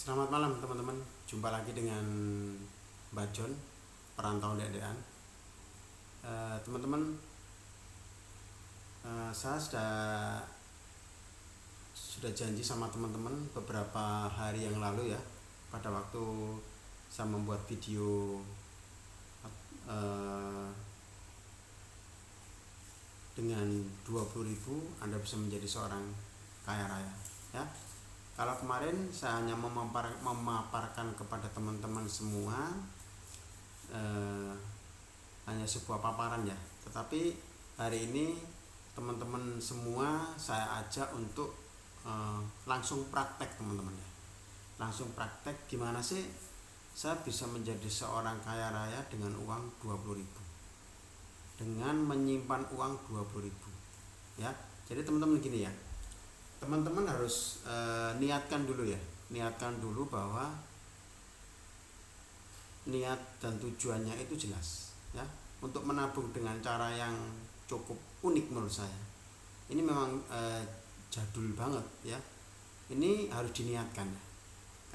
Selamat malam teman-teman, jumpa lagi dengan Mbak John, perantau dedean. Teman-teman, saya sudah janji sama teman-teman beberapa hari yang lalu ya, pada waktu saya membuat video eh, dengan 20.000 Anda bisa menjadi seorang kaya raya ya. Kalau kemarin saya hanya memaparkan kepada teman-teman semua eh, hanya sebuah paparan ya, tetapi hari ini teman-teman semua saya ajak untuk langsung praktek teman-teman ya. Langsung praktek gimana sih saya bisa menjadi seorang kaya raya dengan uang 20.000, dengan menyimpan uang 20.000 ya. Jadi teman-teman gini ya, teman-teman harus niatkan dulu bahwa niat dan tujuannya itu jelas ya, untuk menabung dengan cara yang cukup unik menurut saya. Ini memang jadul banget ya, ini harus diniatkan ya.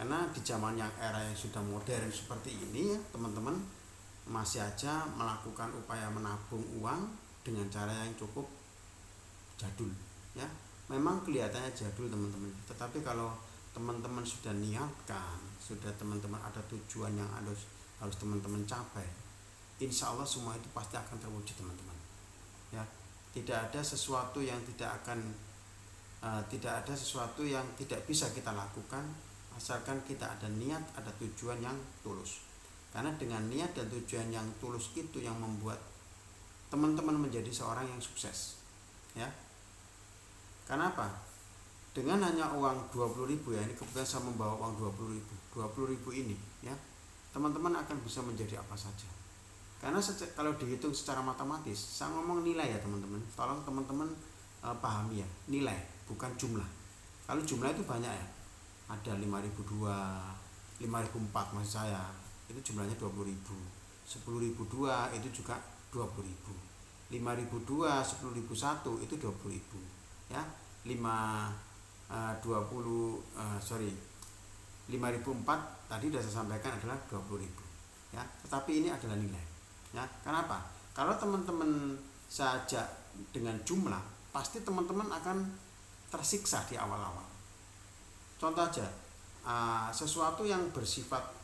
Karena di zaman yang era yang sudah modern seperti ini ya teman-teman, masih aja melakukan upaya menabung uang dengan cara yang cukup jadul ya. Memang kelihatannya jadul teman-teman, tetapi kalau teman-teman sudah niatkan, sudah teman-teman ada tujuan yang harus teman-teman capai, insya Allah semua itu pasti akan terwujud teman-teman ya. Tidak ada sesuatu yang tidak bisa kita lakukan asalkan kita ada niat, ada tujuan yang tulus. Karena dengan niat dan tujuan yang tulus itu yang membuat teman-teman menjadi seorang yang sukses ya. Kenapa? Dengan hanya uang 20.000 ya, ini kebetulan saya membawa uang 20.000 ini ya, teman-teman akan bisa menjadi apa saja. Karena kalau dihitung secara matematis, saya ngomong nilai ya teman-teman, tolong teman-teman pahami ya, nilai bukan jumlah. Kalau jumlah itu banyak ya, ada 5.002, 5.004 maksud saya, itu jumlahnya 20.000. 10.002 itu juga 20.000. 5.002, 10.001 itu 20.000 ya. 5.004 tadi sudah saya sampaikan adalah 20.000 ya, tetapi ini adalah nilai ya. Kenapa? Kalau teman-teman saja dengan jumlah, pasti teman-teman akan tersiksa di awal-awal. Contoh aja, sesuatu yang bersifat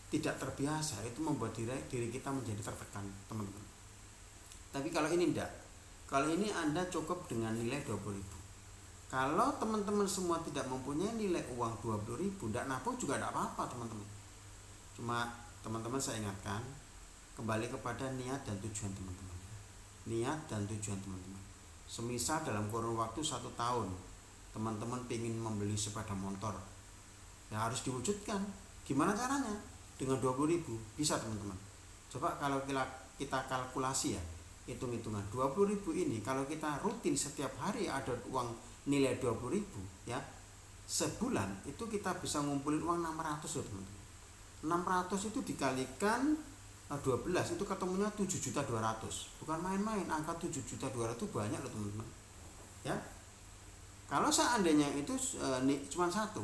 tidak terbiasa itu membuat diri kita menjadi tertekan teman-teman. Tapi kalau ini enggak, kalau ini Anda cukup dengan nilai 20.000. Kalau teman-teman semua tidak mempunyai nilai uang 20.000, enggak nabung juga enggak apa-apa teman-teman. Cuma teman-teman saya ingatkan kembali kepada niat dan tujuan teman-teman. Niat dan tujuan teman-teman. Semisal dalam kurun waktu 1 tahun teman-teman ingin membeli sepeda motor, ya harus diwujudkan. Gimana caranya? Dengan 20.000 bisa teman-teman. Coba kalau kita kalkulasi ya, hitung-hitungan 20.000 ini kalau kita rutin setiap hari ada uang nilai 20.000 ya, sebulan itu kita bisa ngumpulin uang 600 loh teman-teman. 600 itu dikalikan 12 itu ketemunya 7.200.000. Bukan main-main, angka 7.200.000 itu banyak loh teman-teman ya. Kalau seandainya itu cuma satu,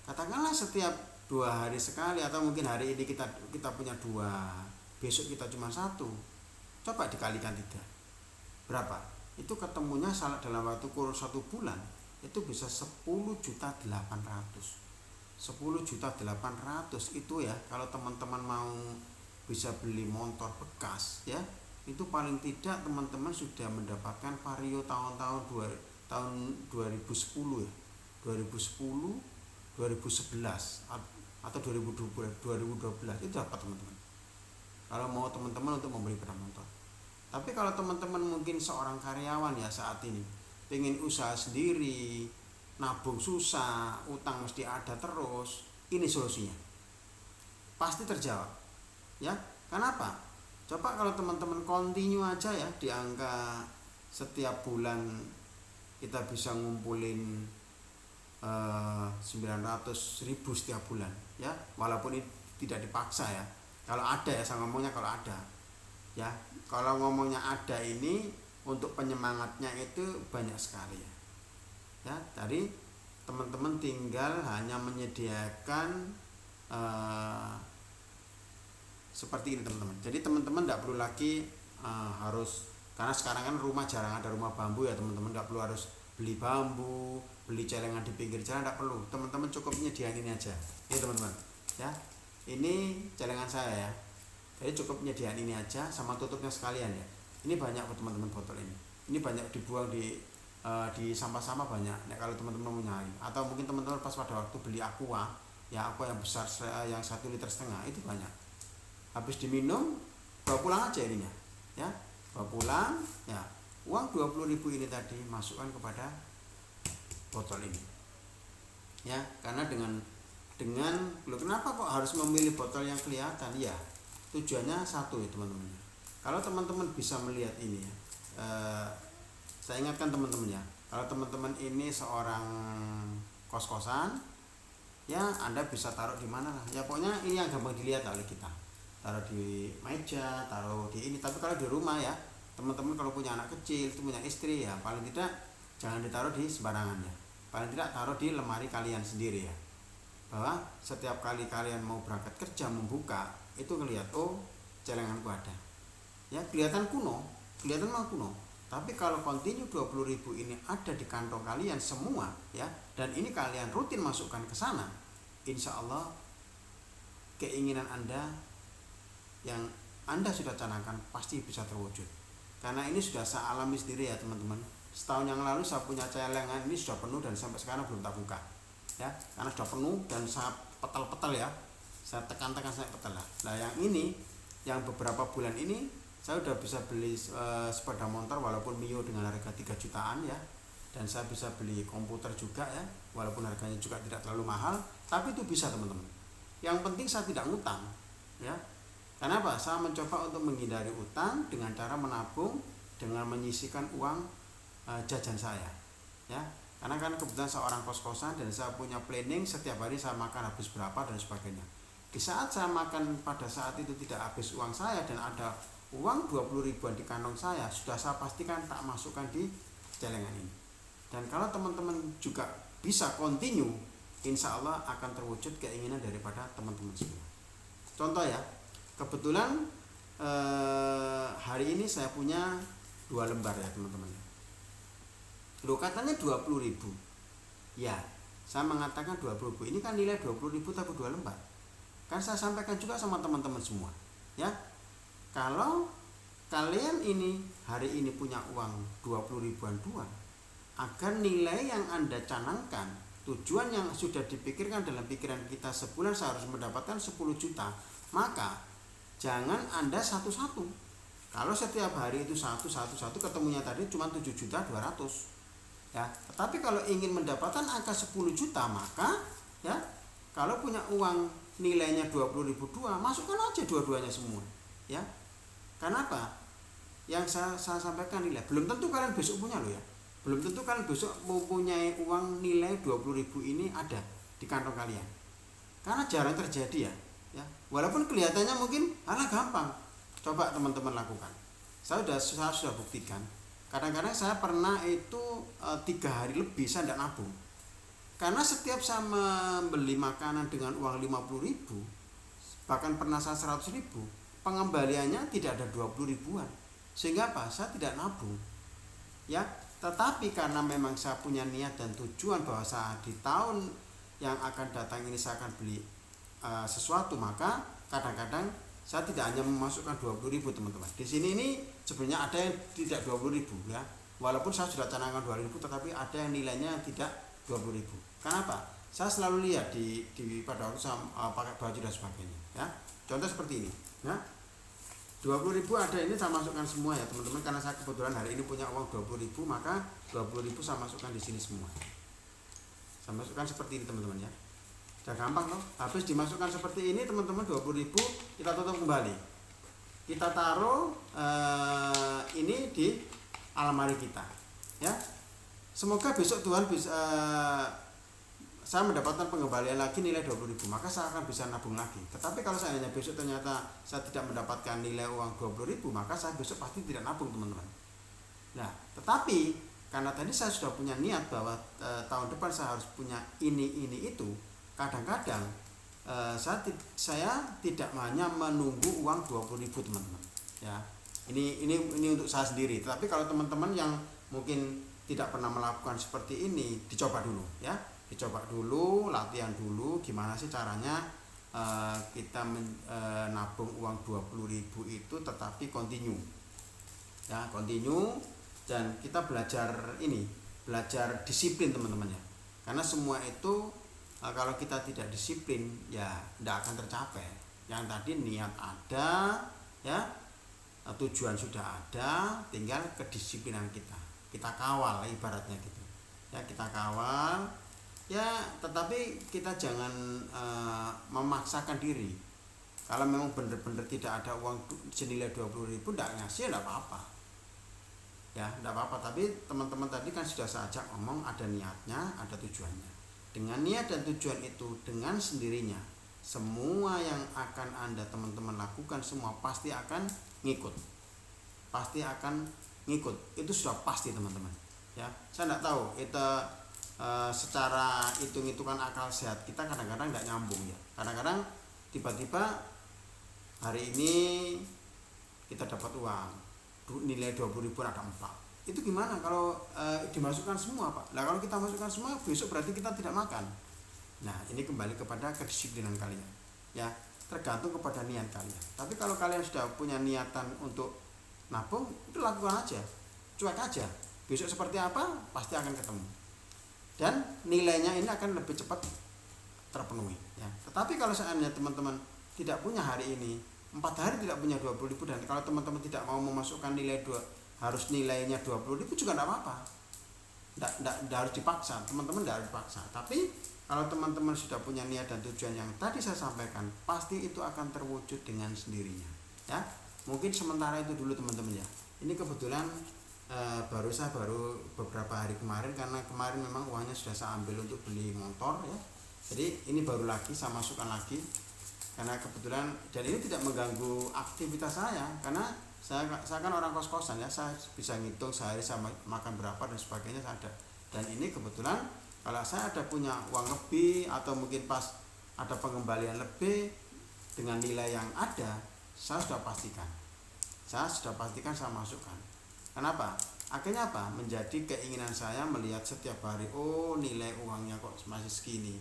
katakanlah setiap 2 hari sekali, atau mungkin hari ini kita punya 2, besok kita cuma 1, coba dikalikan 3, berapa? Itu ketemunya dalam waktu kurun 1 bulan itu bisa 10.800.000. 10.800.000 itu ya, kalau teman-teman mau bisa beli motor bekas ya, itu paling tidak teman-teman sudah mendapatkan vario tahun 2010 ya, 2010, 2011 atau 2012 itu dapat teman-teman. Kalau mau teman-teman untuk membeli sepeda motor. Tapi kalau teman-teman mungkin seorang karyawan ya saat ini, pengen usaha sendiri, nabung susah, utang mesti ada terus, ini solusinya. Pasti terjawab. Ya, kenapa? Coba kalau teman-teman continue aja ya, di angka setiap bulan kita bisa ngumpulin 900.000 setiap bulan ya, walaupun ini tidak dipaksa ya. Kalau ada ya, saya ngomongnya kalau ada ya. Kalau ngomongnya ada ini untuk penyemangatnya itu banyak sekali ya. Ya, tadi teman-teman tinggal hanya menyediakan seperti ini teman-teman. Jadi teman-teman tidak perlu lagi harus, karena sekarang kan rumah jarang ada rumah bambu ya teman-teman, tidak perlu harus beli bambu, beli celengan di pinggir jalan, tidak perlu. Teman-teman cukup menyediakan ini aja. Ini teman-teman, ya. Ini celengan saya ya. Jadi cukup menyediakan ini aja sama tutupnya sekalian ya. Ini banyak buat teman-teman botol ini. Ini banyak dibuang di sampah-sampah banyak. Nah, kalau teman-teman mau nyari, atau mungkin teman-teman pas pada waktu beli aqua, ya aqua yang besar yang 1,5 liter itu banyak. Habis diminum, bawa pulang aja ininya, ya. Bawa pulang, ya. Uang 20.000 ini tadi masukkan kepada botol ini. Ya, karena dengan loh, kenapa kok harus memilih botol yang kelihatan? Ya, tujuannya satu ya teman-teman. Kalau teman-teman bisa melihat ini ya, saya ingatkan teman-teman ya, kalau teman-teman ini seorang kos-kosan, ya Anda bisa taruh di mana lah. Ya pokoknya ini yang gampang dilihat oleh kita. Taruh di meja, taruh di ini. Tapi kalau di rumah ya, teman-teman kalau punya anak kecil, itu punya istri ya, paling tidak jangan ditaruh di sembarangan ya. Paling tidak taruh di lemari kalian sendiri ya. Bahwa setiap kali kalian mau berangkat kerja membuka, itu ngelihat, oh celenganku ada. Ya kelihatan kuno, kelihatan mah kuno. Tapi kalau continue 20.000 ini ada di kantong kalian semua ya, dan ini kalian rutin masukkan ke sana, insya Allah keinginan Anda yang Anda sudah canangkan pasti bisa terwujud. Karena ini sudah saya alami sendiri ya teman-teman. Setahun yang lalu saya punya celengan ini sudah penuh dan sampai sekarang belum tak buka. Ya, karena sudah penuh dan saya petal-petal ya. Saya tekan-tekan saya petal lah. Nah, yang ini yang beberapa bulan ini saya udah bisa beli sepeda motor walaupun Mio dengan harga 3 jutaan ya, dan saya bisa beli komputer juga ya walaupun harganya juga tidak terlalu mahal, tapi itu bisa teman-teman. Yang penting saya tidak ngutang ya. Kenapa? Saya mencoba untuk menghindari utang dengan cara menabung, dengan menyisihkan uang jajan saya ya. Karena kan kebetulan seorang kos-kosan dan saya punya planning setiap hari saya makan habis berapa dan sebagainya. Di saat saya makan pada saat itu tidak habis uang saya dan ada uang 20 ribuan di kantong saya, sudah saya pastikan tak masukkan di celengan ini. Dan kalau teman-teman juga bisa continue, insya Allah akan terwujud keinginan daripada teman-teman semua. Contoh ya, kebetulan hari ini saya punya 2 lembar ya teman-teman. Loh katanya 20 ribu. Ya, saya mengatakan 20 ribu. Ini kan nilai 20 ribu tapi 2 lembar. Kan saya sampaikan juga sama teman-teman semua. Ya, kalau kalian ini hari ini punya uang 20 ribuan dua, agar nilai yang Anda canangkan, tujuan yang sudah dipikirkan dalam pikiran kita sebulan saya harus mendapatkan 10 juta, maka jangan Anda satu-satu. Kalau setiap hari itu satu ketemunya tadi cuma 7.200.000 ya. Tetapi kalau ingin mendapatkan angka 10 juta, maka ya kalau punya uang nilainya 20.000 masukkan aja dua-duanya semua ya. Kenapa? Yang saya sampaikan nilai belum tentu kalian besok punya loh ya. Belum tentu kalian besok mempunyai uang nilai 20.000 ini ada di kantong kalian. Karena jarang terjadi ya. Walaupun kelihatannya mungkin gampang. Coba teman-teman lakukan. Saya sudah buktikan. Kadang-kadang saya pernah itu 3 hari lebih saya tidak nabung. Karena setiap saya membeli makanan dengan uang 50.000, bahkan pernah saya 100.000, pengembaliannya tidak ada 20 ribuan. Sehingga apa? Saya tidak nabung. Ya, tetapi karena memang saya punya niat dan tujuan bahwa saya di tahun yang akan datang ini saya akan beli sesuatu, maka kadang-kadang saya tidak hanya memasukkan 20.000 teman-teman. Di sini ini sebenarnya ada yang tidak 20.000 ya. Walaupun saya sudah canangkan 2.000, tetapi ada yang nilainya tidak 20.000. Kenapa? Saya selalu lihat di pada waktu saya pakai baju dan sebagainya ya. Contoh seperti ini ya. 20.000 ada ini saya masukkan semua ya teman-teman, karena saya kebetulan hari ini punya uang 20.000, maka 20.000 saya masukkan di sini semua. Saya masukkan seperti ini teman-teman ya. Sudah gampang loh. Habis dimasukkan seperti ini teman-teman 20.000, kita tutup kembali. Kita taruh ini di almari kita ya. Semoga besok Tuhan bisa saya mendapatkan pengembalian lagi nilai 20.000, maka saya akan bisa nabung lagi. Tetapi kalau seandainya besok ternyata saya tidak mendapatkan nilai uang 20.000, maka saya besok pasti tidak nabung teman-teman. Nah, tetapi karena tadi saya sudah punya niat bahwa tahun depan saya harus punya ini itu. Kadang-kadang saya tidak hanya menunggu uang 20.000 teman-teman ya. Ini untuk saya sendiri, tapi kalau teman-teman yang mungkin tidak pernah melakukan seperti ini, dicoba dulu ya, dicoba dulu, latihan dulu gimana sih caranya kita nabung uang 20.000 itu tetapi continue ya, continue. Dan kita belajar disiplin teman-teman ya, karena semua itu kalau kita tidak disiplin ya tidak akan tercapai. Yang tadi niat ada ya, tujuan sudah ada, tinggal kedisiplinan kita kawal ibaratnya gitu ya, kita kawal ya. Tetapi kita jangan memaksakan diri. Kalau memang benar-benar tidak ada uang senilai 20.000 tidak ngasih, tidak apa-apa ya, tidak apa-apa. Tapi teman-teman tadi kan sudah saya ajak ngomong, ada niatnya, ada tujuannya. Dengan niat dan tujuan itu, dengan sendirinya semua yang akan Anda teman-teman lakukan semua pasti akan ngikut, pasti akan ngikut. Itu sudah pasti teman-teman ya. Saya tidak tahu itu secara hitung-hitungan akal sehat kita kadang-kadang tidak nyambung ya. Kadang-kadang tiba-tiba hari ini kita dapat uang nilai 20.000 ada 4. Itu gimana kalau dimasukkan semua Pak? Nah kalau kita masukkan semua besok berarti kita tidak makan. Nah ini kembali kepada kedisiplinan kalian ya, tergantung kepada niat kalian. Tapi kalau kalian sudah punya niatan untuk nabung, itu lakukan aja, cuek aja. Besok seperti apa pasti akan ketemu, dan nilainya ini akan lebih cepat terpenuhi ya. Tetapi kalau seandainya teman-teman tidak punya hari ini, 4 hari tidak punya 20.000, dan kalau teman-teman tidak mau memasukkan nilai harus nilainya 20.000 juga tidak apa-apa, tidak harus dipaksa teman-teman, tidak harus dipaksa. Tapi kalau teman-teman sudah punya niat dan tujuan yang tadi saya sampaikan, pasti itu akan terwujud dengan sendirinya ya. Mungkin sementara itu dulu teman-teman ya. Ini kebetulan saya baru beberapa hari kemarin, karena kemarin memang uangnya sudah saya ambil untuk beli motor ya. Jadi ini baru lagi saya masukkan lagi, karena kebetulan, dan ini tidak mengganggu aktivitas saya, karena saya kan orang kos-kosan ya, saya bisa ngitung sehari saya makan berapa dan sebagainya saya ada. Dan ini kebetulan kalau saya ada punya uang lebih atau mungkin pas ada pengembalian lebih dengan nilai yang ada, saya sudah pastikan saya masukkan. Kenapa? Akhirnya apa? Menjadi keinginan saya melihat setiap hari, oh nilai uangnya kok masih segini,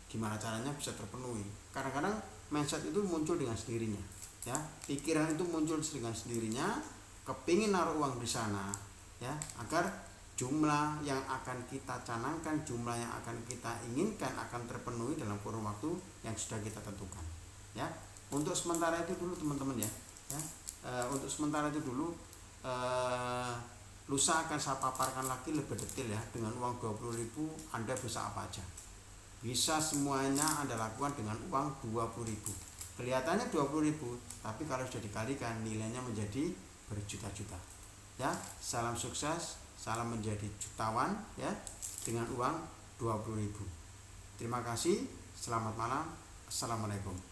gimana caranya bisa terpenuhi. Kadang-kadang mindset itu muncul dengan sendirinya ya, pikiran itu muncul dengan sendirinya, kepingin naruh uang di sana ya, agar jumlah yang akan kita canangkan, jumlah yang akan kita inginkan akan terpenuhi dalam kurun waktu yang sudah kita tentukan ya. Untuk sementara itu dulu teman-teman ya, untuk sementara itu dulu. Lusa akan saya paparkan lagi lebih detail ya. Dengan uang 20.000 Anda bisa apa aja, bisa semuanya Anda lakukan dengan uang 20.000. Kelihatannya 20.000, tapi kalau sudah dikalikan nilainya menjadi berjuta-juta ya. Salam sukses, salam menjadi jutawan ya dengan uang 20.000. Terima kasih, selamat malam, assalamualaikum.